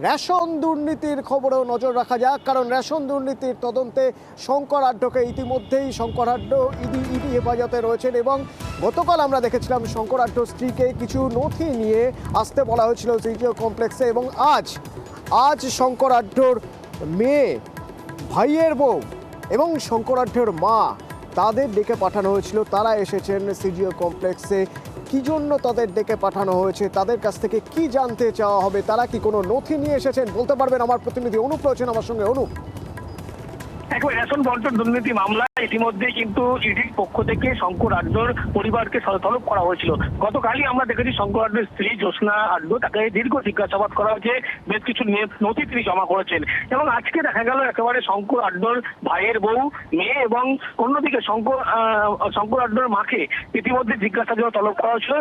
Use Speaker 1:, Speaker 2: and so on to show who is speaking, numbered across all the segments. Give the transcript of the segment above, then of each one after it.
Speaker 1: Ration দুর্নীতির খবরেও নজর রাখা যাক, কারণ রেশন দুর্নীতির তদন্তে শঙ্কর আড্ডকে ইতিমধ্যেই শঙ্কর আড্ড ইডি হেফাজতে রয়েছেন এবং গতকাল আমরা দেখেছিলাম শঙ্কর আড্ডর স্ত্রীকে কিছু নথি নিয়ে আসতে বলা হয়েছিল সিজিও কমপ্লেক্সে এবং আজ শঙ্কর আড্ডর মেয়ে, ভাইয়ের বউ এবং শঙ্কর আড্ডর মা তাদের ডেকে পাঠানো হয়েছিল। তারা এসেছেন সিজিও কমপ্লেক্সে। কি জন্য তাদের ডেকে পাঠানো হয়েছে, তাদের কাছ থেকে কি জানতে চাওয়া হবে, তারা কি কোনো নথি নিয়ে এসেছেন বলতে পারবেন আমার প্রতিনিধি অনুপ রয়েছেন আমার সঙ্গে। অনুপ,
Speaker 2: এখন রেশন বন্টন দুর্নীতি মামলা ইতিমধ্যে কিন্তু ইডির পক্ষ থেকে শঙ্কর আড্ডর পরিবারকে তলব করা হয়েছিল। গতকালই আমরা দেখেছি শঙ্কর আড্ডর স্ত্রী জ্যোৎস্না আড্ড, তাকে দীর্ঘ জিজ্ঞাসাবাদ করা হয়েছে, বেশ কিছু নথি তিনি জমা করেছেন এবং আজকে দেখা গেল একেবারে শঙ্কর আড্ডর ভাইয়ের বউ, মেয়ে এবং অন্যদিকে শঙ্কর আড্ডর মাকে ইতিমধ্যে জিজ্ঞাসাবাদ তলব করা হয়েছিল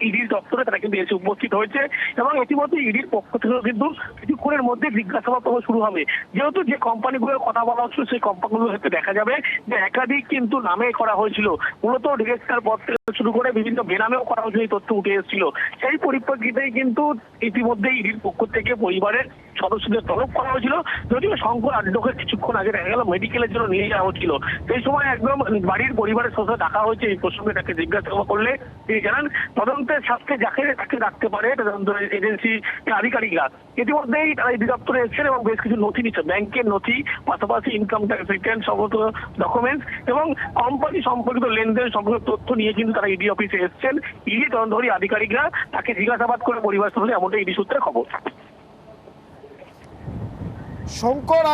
Speaker 2: ইডির দপ্তরে। তারা কিন্তু এসে উপস্থিত হয়েছে এবং ইতিমধ্যে ইডির পক্ষ থেকেও কিন্তু কিছুক্ষণের মধ্যে জিজ্ঞাসাবাদ শুরু হবে। যেহেতু যে কোম্পানিগুলোর কথা বলা হচ্ছিল সেই কোম্পানিগুলোর ক্ষেত্রে দেখা যাবে যে একাধিক কিন্তু নামে করা হয়েছিল, মূলত ডিরেক্টর পদ থেকে শুরু করে বিভিন্ন বেনামেও করা হয়েছিল, এই তথ্য উঠে এসেছিল। সেই পরিপ্রেক্ষিতেই কিন্তু ইতিমধ্যে ইডির পক্ষ থেকে পরিবারের সদস্যদের তলব করা হয়েছিল। যদিও শঙ্কর আড্ডকে কিছুক্ষণ আগে দেখা গেল মেডিকেলের জন্য নিয়ে যাওয়া হচ্ছিল, সেই সময় একদম বাড়ির পরিবারের সদস্য ডাকা হয়েছে। এই প্রসঙ্গে তাকে জিজ্ঞাসা করলে তিনি জানান তদন্তের স্বার্থে যাকে তাকে ডাকতে পারে তদন্ত এজেন্সি আধিকারিকরা ইতিমধ্যেই তারা ইডি দপ্তরে এসেছেন এবং বেশ কিছু নথি নিচ্ছে, ব্যাংকের নথি, পাশাপাশি ইনকাম ট্যাক্স রিটার্ন সমস্ত ডকুমেন্টস এবং কোম্পানি সম্পর্কিত লেনদেন সম্পর্কিত তথ্য নিয়ে কিন্তু তারা ইডি অফিসে এসেছেন। ইডি তদন্তকারী আধিকারিকরা তাকে জিজ্ঞাসাবাদ করে পরিবার সদস্য, এমনটা ইডি সূত্রে খবর।
Speaker 1: শঙ্কর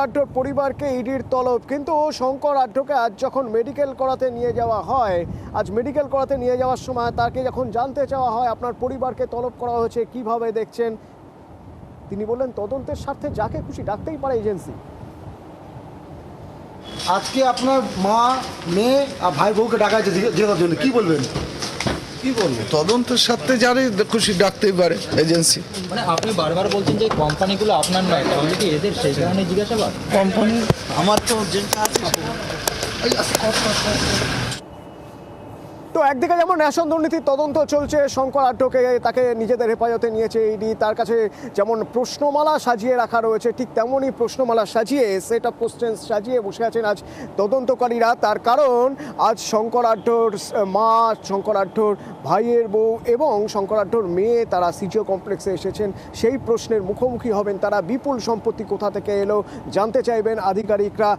Speaker 1: আড্ডর পরিবারকে ইডির তলব, কিন্তু শঙ্কর আড্ডকে আজ যখন মেডিকেল করাতে নিয়ে যাওয়া হয়, আজ মেডিকেল করাতে নিয়ে যাওয়ার সময় তাকে যখন জানতে চাওয়া হয় আপনার পরিবারকে তলব করা হয়েছে কিভাবে দেখছেন, তিনি বললেন তদন্তের স্বার্থে যাকে খুশি ডাকতেই পারে এজেন্সি।
Speaker 3: আজকে আপনার মা, মেয়ে আর ভাই বউকে ডাকা হয়েছে জেতার জন্য, কি বলবেন?
Speaker 4: তদন্তের সাথে যারে খুশি ডাকতেই পারে এজেন্সি।
Speaker 5: মানে আপনি বারবার বলছেন যে কোম্পানিগুলো আপনার নয়, তাহলে কি এদের সেই কারণে জিজ্ঞাসাবাদ?
Speaker 4: কোম্পানি আমার তো যেটা আছে।
Speaker 1: তো একদিকে যেমন রেশন দুর্নীতির তদন্ত চলছে, শঙ্কর আড্ডকে তাকে নিজেদের হেফাজতে নিয়েছে ইডি, তার কাছে যেমন প্রশ্নমালা সাজিয়ে রাখা রয়েছে ঠিক তেমনই প্রশ্নমালা সাজিয়ে সেট অফ কোশ্চেন্স সাজিয়ে বসে আছেন আজ তদন্তকারীরা। তার কারণ আজ শঙ্কর আড্ডর মা, শঙ্কর আড্ডর ভাইয়ের বউ এবং শঙ্কর আড্ডর মেয়ে তারা সিজিও কমপ্লেক্সে এসেছেন। সেই প্রশ্নের মুখোমুখি হবেন তারা। বিপুল সম্পত্তি কোথা থেকে এলো জানতে চাইবেন আধিকারিকরা।